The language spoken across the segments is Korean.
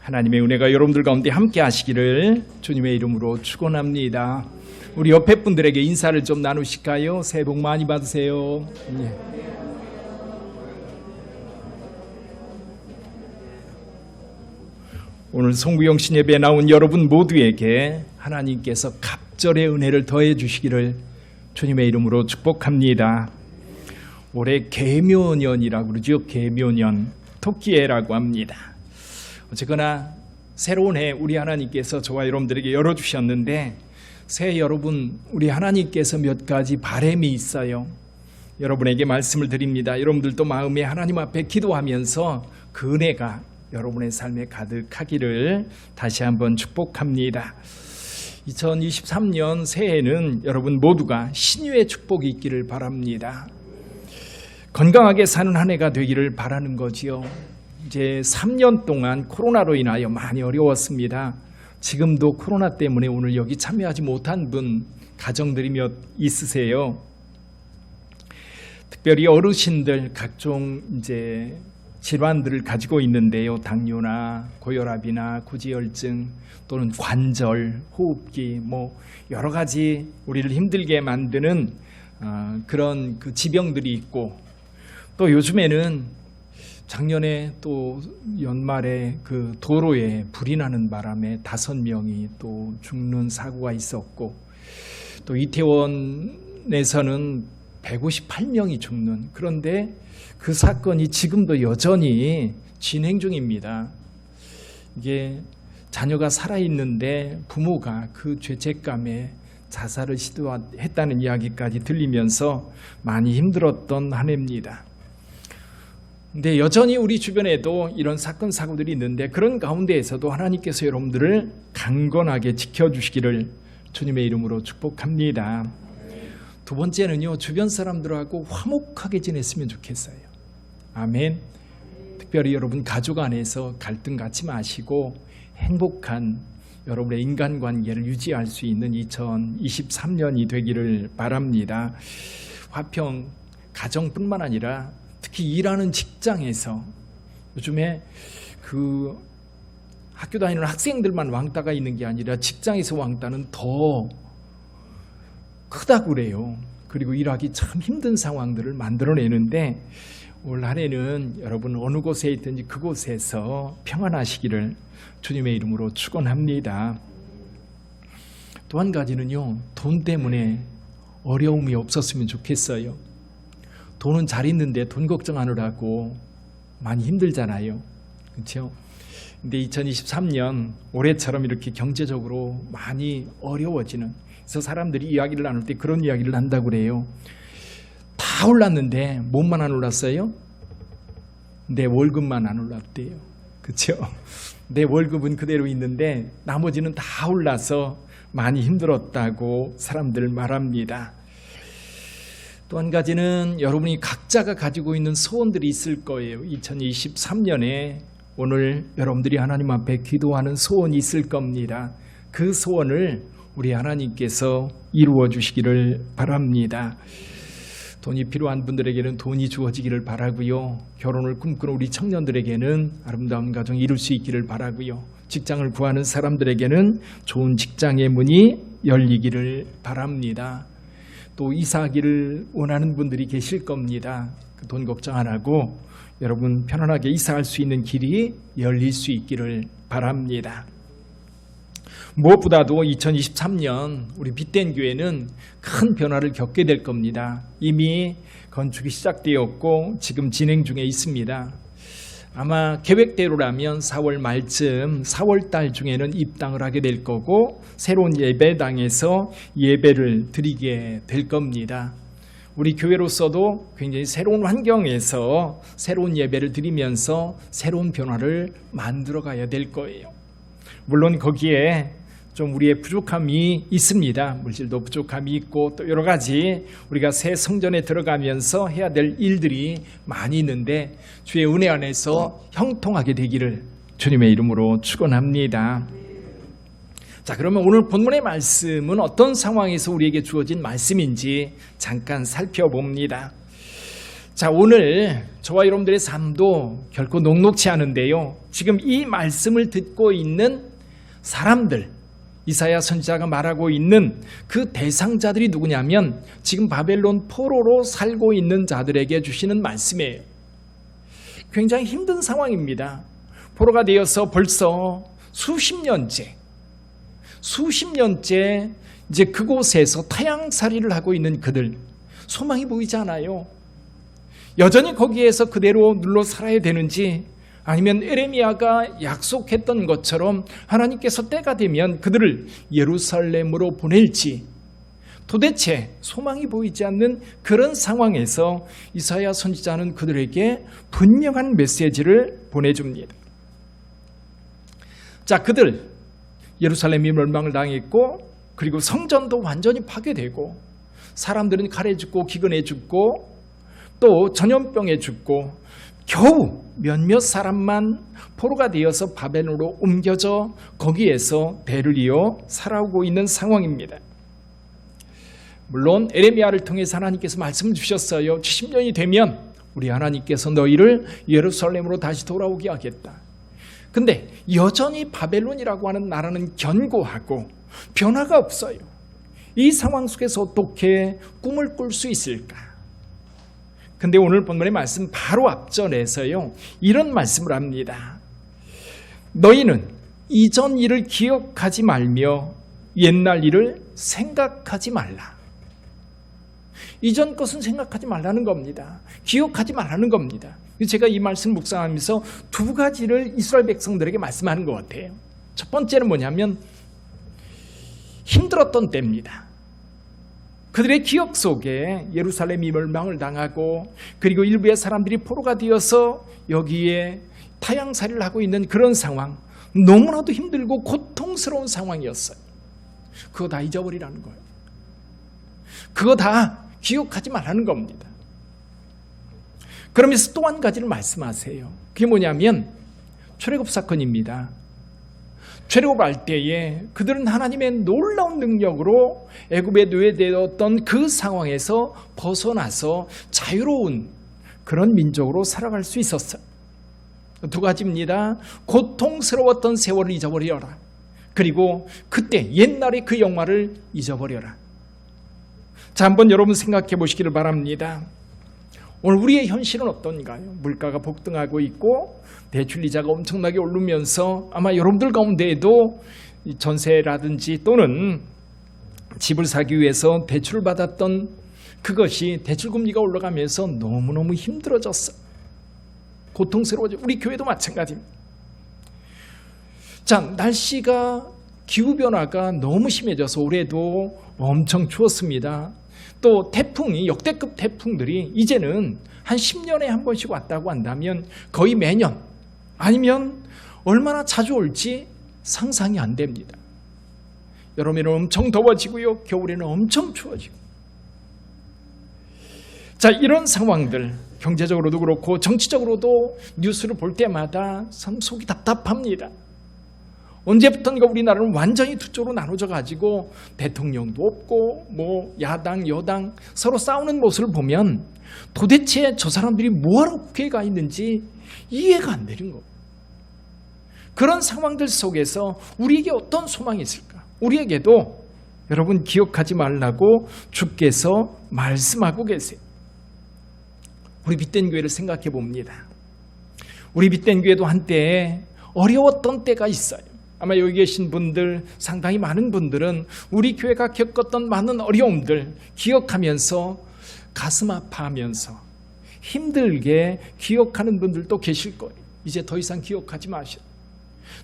하나님의 은혜가 여러분들 가운데 함께 하시기를 주님의 이름으로 축원합니다. 우리 옆에 분들에게 인사를 좀 나누실까요? 새해 복 많이 받으세요. 오늘 송구영신 예배에 나온 여러분 모두에게 하나님께서 갑절의 은혜를 더해 주시기를 주님의 이름으로 축복합니다. 올해 계묘년이라고 그러죠. 계묘년, 토끼해라고 합니다. 어쨌거나 새로운 해 우리 하나님께서 저와 여러분들에게 열어주셨는데 새해 여러분 우리 하나님께서 몇 가지 바람이 있어요. 여러분에게 말씀을 드립니다. 여러분들도 마음에 하나님 앞에 기도하면서 그 은혜가 여러분의 삶에 가득하기를 다시 한번 축복합니다. 2023년 새해에는 여러분 모두가 신유의 축복이 있기를 바랍니다. 건강하게 사는 한 해가 되기를 바라는 거지요. 이제 3년 동안 코로나로 인하여 많이 어려웠습니다. 지금도 코로나 때문에 오늘 여기 참여하지 못한 분 가정들이 몇 있으세요. 특별히 어르신들 각종 이제 질환들을 가지고 있는데요. 당뇨나 고혈압이나 고지혈증 또는 관절, 호흡기 여러 가지 우리를 힘들게 만드는 그런 그 지병들이 있고 또 요즘에는 작년에 또 연말에 그 도로에 불이 나는 바람에 5명이 또 죽는 사고가 있었고 또 이태원에서는 158명이 죽는 그런데 그 사건이 지금도 여전히 진행 중입니다. 이게 자녀가 살아있는데 부모가 그 죄책감에 자살을 시도했다는 이야기까지 들리면서 많이 힘들었던 한 해입니다. 근데 여전히 우리 주변에도 이런 사건 사고들이 있는데 그런 가운데에서도 하나님께서 여러분들을 강건하게 지켜주시기를 주님의 이름으로 축복합니다. 두 번째는요, 주변 사람들하고 화목하게 지냈으면 좋겠어요. 아멘. 특별히 여러분 가족 안에서 갈등 갖지 마시고 행복한 여러분의 인간관계를 유지할 수 있는 2023년이 되기를 바랍니다. 화평, 가정뿐만 아니라 특히 일하는 직장에서 요즘에 그 학교 다니는 학생들만 왕따가 있는 게 아니라 직장에서 왕따는 더 크다고 그래요. 그리고 일하기 참 힘든 상황들을 만들어내는데 올 한 해는 여러분 어느 곳에 있든지 그곳에서 평안하시기를 주님의 이름으로 축원합니다. 또 한 가지는요, 돈 때문에 어려움이 없었으면 좋겠어요. 돈은 잘 있는데 돈 걱정하느라고 많이 힘들잖아요. 그렇죠? 근데 2023년 올해처럼 이렇게 경제적으로 많이 어려워지는 그래서 사람들이 이야기를 나눌 때 그런 이야기를 한다고 그래요. 다 올랐는데 몸만 안 올랐어요? 내 월급만 안 올랐대요. 그렇죠? 내 월급은 그대로 있는데 나머지는 다 올라서 많이 힘들었다고 사람들 말합니다. 또 한 가지는 여러분이 각자가 가지고 있는 소원들이 있을 거예요. 2023년에 오늘 여러분들이 하나님 앞에 기도하는 소원이 있을 겁니다. 그 소원을 우리 하나님께서 이루어 주시기를 바랍니다. 돈이 필요한 분들에게는 돈이 주어지기를 바라고요. 결혼을 꿈꾸는 우리 청년들에게는 아름다운 가정 이룰 수 있기를 바라고요. 직장을 구하는 사람들에게는 좋은 직장의 문이 열리기를 바랍니다. 또 이사하기를 원하는 분들이 계실 겁니다. 돈 걱정 안 하고 여러분 편안하게 이사할 수 있는 길이 열릴 수 있기를 바랍니다. 무엇보다도 2023년 우리 빛된 교회는 큰 변화를 겪게 될 겁니다. 이미 건축이 시작되었고 지금 진행 중에 있습니다. 아마 계획대로라면 4월 말쯤 4월 달 중에는 입당을 하게 될 거고 새로운 예배당에서 예배를 드리게 될 겁니다. 우리 교회로서도 굉장히 새로운 환경에서 새로운 예배를 드리면서 새로운 변화를 만들어 가야 될 거예요. 물론 거기에 좀 우리의 부족함이 있습니다. 물질도 부족함이 있고 또 여러 가지 우리가 새 성전에 들어가면서 해야 될 일들이 많이 있는데 주의 은혜 안에서 형통하게 되기를 주님의 이름으로 축원합니다. 자, 그러면 오늘 본문의 말씀은 어떤 상황에서 우리에게 주어진 말씀인지 잠깐 살펴봅니다. 자, 오늘 저와 여러분들의 삶도 결코 녹록지 않은데요. 지금 이 말씀을 듣고 있는 사람들, 이사야 선지자가 말하고 있는 그 대상자들이 누구냐면 지금 바벨론 포로로 살고 있는 자들에게 주시는 말씀이에요. 굉장히 힘든 상황입니다. 포로가 되어서 벌써 수십 년째 이제 그곳에서 타향살이를 하고 있는 그들, 소망이 보이지 않아요. 여전히 거기에서 그대로 눌러 살아야 되는지, 아니면 에레미야가 약속했던 것처럼 하나님께서 때가 되면 그들을 예루살렘으로 보낼지, 도대체 소망이 보이지 않는 그런 상황에서 이사야 선지자는 그들에게 분명한 메시지를 보내줍니다. 자, 그들 예루살렘이 멸망을 당했고, 그리고 성전도 완전히 파괴되고, 사람들은 칼에 죽고 기근에 죽고 또 전염병에 죽고, 겨우 몇몇 사람만 포로가 되어서 바벨론으로 옮겨져 거기에서 대를 이어 살아오고 있는 상황입니다. 물론 에레미야를 통해서 하나님께서 말씀을 주셨어요. 70년이 되면 우리 하나님께서 너희를 예루살렘으로 다시 돌아오게 하겠다. 근데 여전히 바벨론이라고 하는 나라는 견고하고 변화가 없어요. 이 상황 속에서 어떻게 꿈을 꿀 수 있을까? 근데 오늘 본문의 말씀 바로 앞전에서요, 이런 말씀을 합니다. 너희는 이전 일을 기억하지 말며 옛날 일을 생각하지 말라. 이전 것은 생각하지 말라는 겁니다. 기억하지 말라는 겁니다. 제가 이 말씀 묵상하면서 두 가지를 이스라엘 백성들에게 말씀하는 것 같아요. 첫 번째는 뭐냐면 힘들었던 때입니다. 그들의 기억 속에 예루살렘이 멸망을 당하고, 그리고 일부의 사람들이 포로가 되어서 여기에 타향살이를 하고 있는 그런 상황, 너무나도 힘들고 고통스러운 상황이었어요. 그거 다 잊어버리라는 거예요. 그거 다 기억하지 말라는 겁니다. 그러면서 또 한 가지를 말씀하세요. 그게 뭐냐면 출애굽 사건입니다. 출애굽할 때에 그들은 하나님의 놀라운 능력으로 애굽에 노예되었던 그 상황에서 벗어나서 자유로운 그런 민족으로 살아갈 수 있었어요. 두 가지입니다. 고통스러웠던 세월을 잊어버려라. 그리고 그때 옛날의 그 영화를 잊어버려라. 자, 한번 여러분 생각해 보시기를 바랍니다. 오늘 우리의 현실은 어떤가요? 물가가 폭등하고 있고 대출이자가 엄청나게 오르면서 아마 여러분들 가운데에도 전세라든지 또는 집을 사기 위해서 대출을 받았던 그것이 대출금리가 올라가면서 너무너무 힘들어졌어. 고통스러워져. 우리 교회도 마찬가지입니다. 자, 날씨가 기후변화가 너무 심해져서 올해도 엄청 추웠습니다. 또 태풍이, 역대급 태풍들이 이제는 한 10년에 한 번씩 왔다고 한다면 거의 매년, 아니면 얼마나 자주 올지 상상이 안 됩니다. 여름에는 엄청 더워지고요, 겨울에는 엄청 추워지고. 자, 이런 상황들, 경제적으로도 그렇고 정치적으로도 뉴스를 볼 때마다 참 속이 답답합니다. 언제부턴가 우리나라는 완전히 두 쪽으로 나눠져 가지고 대통령도 없고 뭐 야당 여당 서로 싸우는 모습을 보면 도대체 저 사람들이 뭐하러 국회에 가 있는지 이해가 안 되는 거. 그런 상황들 속에서 우리에게 어떤 소망이 있을까? 우리에게도 여러분 기억하지 말라고 주께서 말씀하고 계세요. 우리 빛된 교회를 생각해 봅니다. 우리 빛된 교회도 한때 어려웠던 때가 있어요. 아마 여기 계신 분들, 상당히 많은 분들은 우리 교회가 겪었던 많은 어려움들 기억하면서 가슴 아파하면서 힘들게 기억하는 분들도 계실 거예요. 이제 더 이상 기억하지 마셔.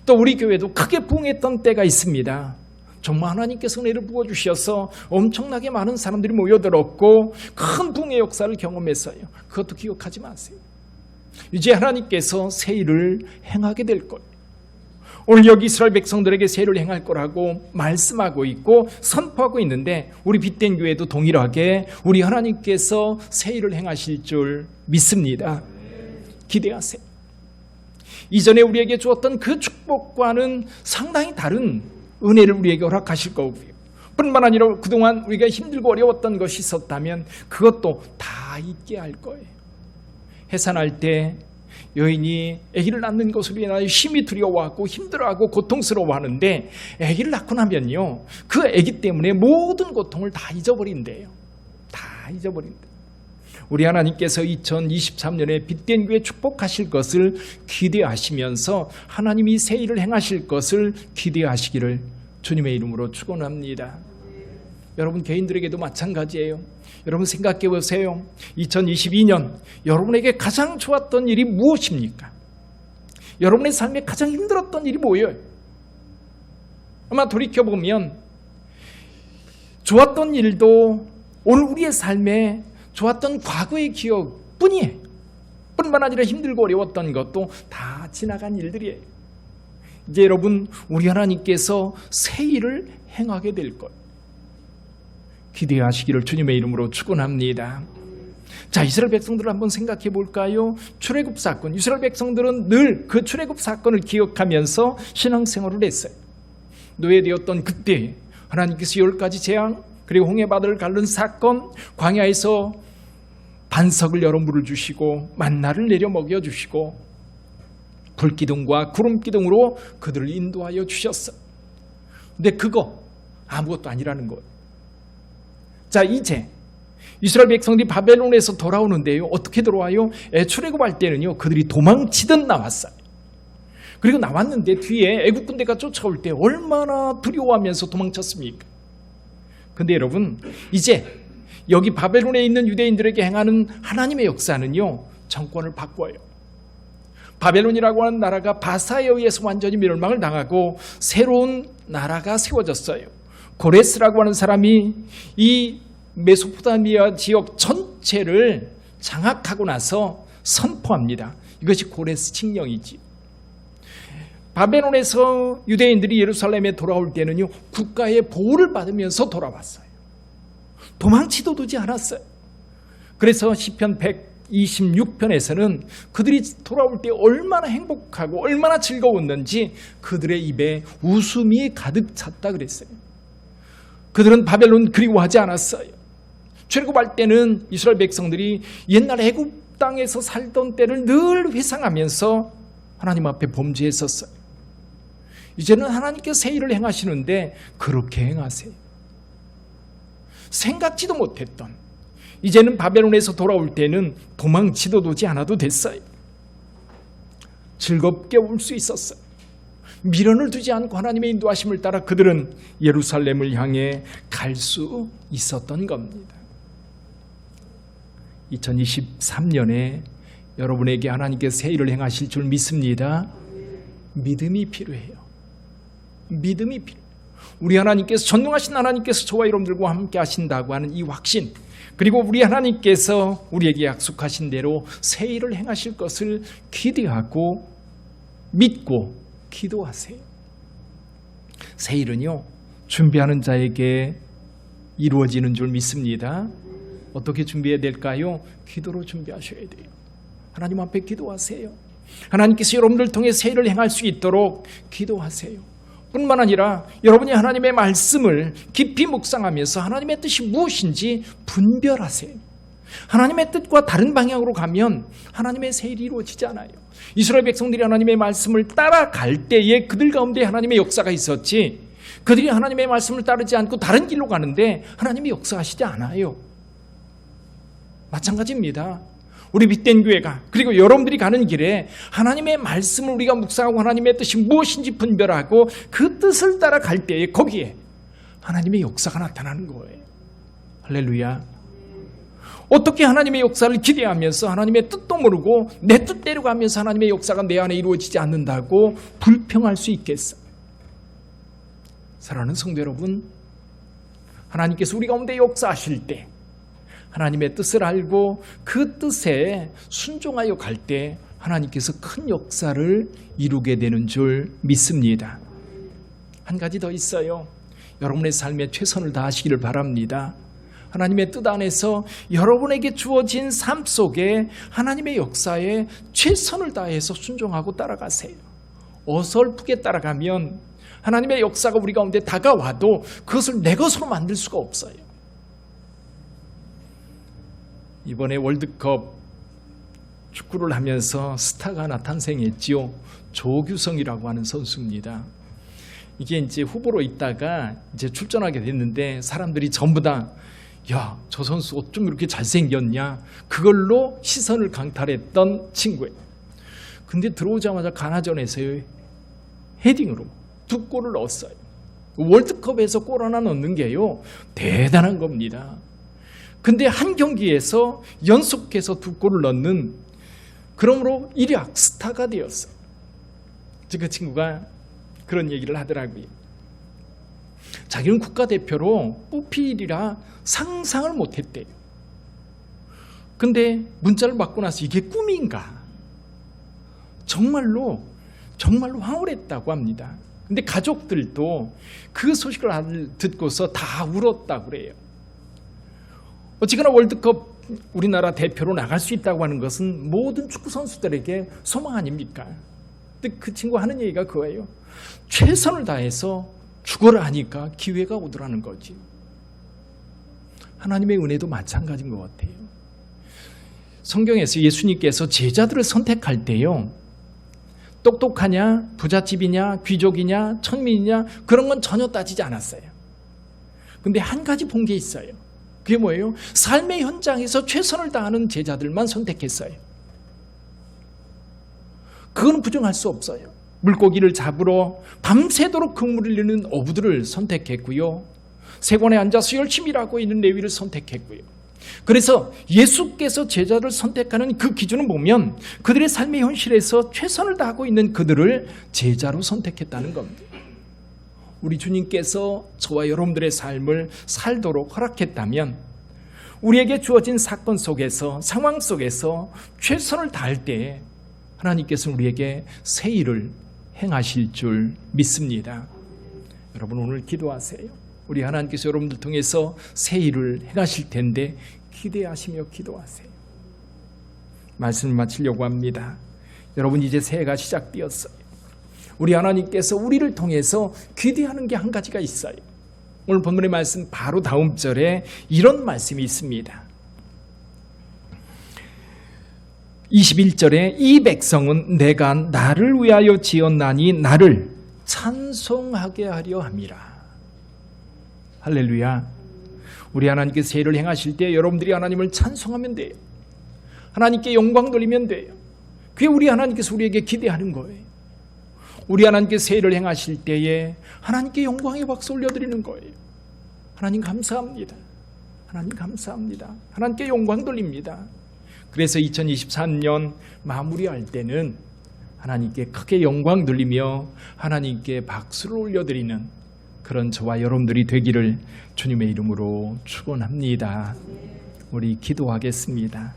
또 우리 교회도 크게 부흥했던 때가 있습니다. 정말 하나님께서 은혜를 부어주셔서 엄청나게 많은 사람들이 모여들었고 큰 부흥의 역사를 경험했어요. 그것도 기억하지 마세요. 이제 하나님께서 새 일을 행하게 될 거예요. 오늘 여기 이스라엘 백성들에게 새 일을 행할 거라고 말씀하고 있고 선포하고 있는데 우리 빛된 교회도 동일하게 우리 하나님께서 새 일을 행하실 줄 믿습니다. 기대하세요. 이전에 우리에게 주었던 그 축복과는 상당히 다른 은혜를 우리에게 허락하실 거고요. 뿐만 아니라 그동안 우리가 힘들고 어려웠던 것이 있었다면 그것도 다 잊게 할 거예요. 해산할 때 여인이 아기를 낳는 것으로 인하여 심히 두려워하고 힘들어하고 고통스러워하는데 아기를 낳고 나면요, 그 아기 때문에 모든 고통을 다 잊어버린대요. 다 잊어버린대. 우리 하나님께서 2023년에 빛된 교회 축복하실 것을 기대하시면서 하나님이 새 일을 행하실 것을 기대하시기를 주님의 이름으로 축원합니다. 여러분 개인들에게도 마찬가지예요. 여러분 생각해 보세요. 2022년 여러분에게 가장 좋았던 일이 무엇입니까? 여러분의 삶에 가장 힘들었던 일이 뭐예요? 아마 돌이켜보면 좋았던 일도 오늘 우리의 삶에 좋았던 과거의 기억뿐이에요. 뿐만 아니라 힘들고 어려웠던 것도 다 지나간 일들이에요. 이제 여러분, 우리 하나님께서 새 일을 행하게 될 것 기대하시기를 주님의 이름으로 축원합니다. 자, 이스라엘 백성들을 한번 생각해 볼까요? 출애굽 사건, 이스라엘 백성들은 늘 그 출애굽 사건을 기억하면서 신앙생활을 했어요. 노예되었던 그때 하나님께서 10가지 재앙, 그리고 홍해바다를 가른 사건, 광야에서 반석을 열어 물을 주시고 만나를 내려 먹여주시고 불기둥과 구름기둥으로 그들을 인도하여 주셨어요. 근데 그거 아무것도 아니라는 거예요. 자, 이제 이스라엘 백성들이 바벨론에서 돌아오는데요, 어떻게 돌아와요? 출애굽할 때는요, 그들이 도망치듯 나왔어요. 그리고 나왔는데 뒤에 애국 군대가 쫓아올 때 얼마나 두려워하면서 도망쳤습니까? 근데 여러분, 이제 여기 바벨론에 있는 유대인들에게 행하는 하나님의 역사는요, 정권을 바꿔요. 바벨론이라고 하는 나라가 바사에 의해서 완전히 멸망을 당하고 새로운 나라가 세워졌어요. 고레스라고 하는 사람이 이 메소포타미아 지역 전체를 장악하고 나서 선포합니다. 이것이 고레스 칙령이지. 바벨론에서 유대인들이 예루살렘에 돌아올 때는요, 국가의 보호를 받으면서 돌아왔어요. 도망치도 두지 않았어요. 그래서 시편 126편에서는 그들이 돌아올 때 얼마나 행복하고 얼마나 즐거웠는지 그들의 입에 웃음이 가득 찼다 그랬어요. 그들은 바벨론 그리워하지 않았어요. 출애굽할 때는 이스라엘 백성들이 옛날 애굽 땅에서 살던 때를 늘 회상하면서 하나님 앞에 범죄했었어요. 이제는 하나님께서 새 일을 행하시는데 그렇게 행하세요. 생각지도 못했던, 이제는 바벨론에서 돌아올 때는 도망치도 도지 않아도 됐어요. 즐겁게 올 수 있었어요. 미련을 두지 않고 하나님의 인도하심을 따라 그들은 예루살렘을 향해 갈 수 있었던 겁니다. 2023년에 여러분에게 하나님께서 새 일을 행하실 줄 믿습니다. 믿음이 필요해요. 믿음이 필요해요. 우리 하나님께서, 전능하신 하나님께서 저와 여러분들과 함께 하신다고 하는 이 확신, 그리고 우리 하나님께서 우리에게 약속하신 대로 새 일을 행하실 것을 기대하고 믿고 기도하세요. 새 일은요, 준비하는 자에게 이루어지는 줄 믿습니다. 어떻게 준비해야 될까요? 기도로 준비하셔야 돼요. 하나님 앞에 기도하세요. 하나님께서 여러분들 통해 새 일을 행할 수 있도록 기도하세요. 뿐만 아니라 여러분이 하나님의 말씀을 깊이 묵상하면서 하나님의 뜻이 무엇인지 분별하세요. 하나님의 뜻과 다른 방향으로 가면 하나님의 새 일이 이루어지지 않아요. 이스라엘 백성들이 하나님의 말씀을 따라갈 때에 그들 가운데 하나님의 역사가 있었지, 그들이 하나님의 말씀을 따르지 않고 다른 길로 가는데 하나님이 역사하시지 않아요. 마찬가지입니다. 우리 빛된 교회가, 그리고 여러분들이 가는 길에 하나님의 말씀을 우리가 묵상하고 하나님의 뜻이 무엇인지 분별하고 그 뜻을 따라 갈 때에 거기에 하나님의 역사가 나타나는 거예요. 할렐루야. 어떻게 하나님의 역사를 기대하면서 하나님의 뜻도 모르고 내 뜻대로 가면서 하나님의 역사가 내 안에 이루어지지 않는다고 불평할 수 있겠어요? 사랑하는 성도 여러분, 하나님께서 우리 가운데 역사하실 때 하나님의 뜻을 알고 그 뜻에 순종하여 갈 때 하나님께서 큰 역사를 이루게 되는 줄 믿습니다. 한 가지 더 있어요. 여러분의 삶에 최선을 다하시기를 바랍니다. 하나님의 뜻 안에서 여러분에게 주어진 삶 속에 하나님의 역사에 최선을 다해서 순종하고 따라가세요. 어설프게 따라가면 하나님의 역사가 우리 가운데 다가와도 그것을 내 것으로 만들 수가 없어요. 이번에 월드컵 축구를 하면서 스타가 하나 탄생했지요. 조규성이라고 하는 선수입니다. 이게 이제 후보로 있다가 이제 출전하게 됐는데 사람들이 전부 다 야, 저 선수 어쩜 이렇게 잘생겼냐, 그걸로 시선을 강탈했던 친구예요. 근데 들어오자마자 가나전에서의 헤딩으로 2골을 넣었어요. 월드컵에서 골 하나 넣는 게요, 대단한 겁니다. 근데 한 경기에서 연속해서 2골을 넣는, 그러므로 일약 스타가 되었어요. 그 친구가 그런 얘기를 하더라고요. 자기는 국가대표로 뽑히리라 상상을 못했대요. 근데 문자를 받고 나서 이게 꿈인가? 정말로 황홀했다고 합니다. 근데 가족들도 그 소식을 듣고서 다 울었다고 그래요. 어쨌거나 월드컵 우리나라 대표로 나갈 수 있다고 하는 것은 모든 축구 선수들에게 소망 아닙니까? 근데 그 친구 하는 얘기가 그거예요. 최선을 다해서 죽어라 하니까 기회가 오더라는 거지. 하나님의 은혜도 마찬가지인 것 같아요. 성경에서 예수님께서 제자들을 선택할 때요, 똑똑하냐, 부잣집이냐, 귀족이냐, 천민이냐, 그런 건 전혀 따지지 않았어요. 근데 한 가지 본 게 있어요. 그게 뭐예요? 삶의 현장에서 최선을 다하는 제자들만 선택했어요. 그건 부정할 수 없어요. 물고기를 잡으러 밤새도록 근무를 내는 어부들을 선택했고요, 세관에 앉아서 열심히 일하고 있는 레위를 선택했고요. 그래서 예수께서 제자를 선택하는 그 기준을 보면 그들의 삶의 현실에서 최선을 다하고 있는 그들을 제자로 선택했다는 겁니다. 우리 주님께서 저와 여러분들의 삶을 살도록 허락했다면 우리에게 주어진 사건 속에서, 상황 속에서 최선을 다할 때 하나님께서는 우리에게 새 일을 행하실 줄 믿습니다. 여러분, 오늘 기도하세요. 우리 하나님께서 여러분들 통해서 새 일을 행하실 텐데 기대하시며 기도하세요. 말씀을 마치려고 합니다. 여러분, 이제 새해가 시작되었어요. 우리 하나님께서 우리를 통해서 기대하는 게 한 가지가 있어요. 오늘 본문의 말씀 바로 다음 절에 이런 말씀이 있습니다. 21절에 이 백성은 내가 나를 위하여 지었나니 나를 찬송하게 하려 함이라. 할렐루야. 우리 하나님께서 새해를 행하실 때 여러분들이 하나님을 찬송하면 돼요. 하나님께 영광 돌리면 돼요. 그게 우리 하나님께서 우리에게 기대하는 거예요. 우리 하나님께서 새해를 행하실 때에 하나님께 영광의 박수 올려드리는 거예요. 하나님 감사합니다. 하나님 감사합니다. 하나님께 영광 돌립니다. 그래서 2023년 마무리할 때는 하나님께 크게 영광 돌리며 하나님께 박수를 올려드리는 그런 저와 여러분들이 되기를 주님의 이름으로 축원합니다. 우리 기도하겠습니다.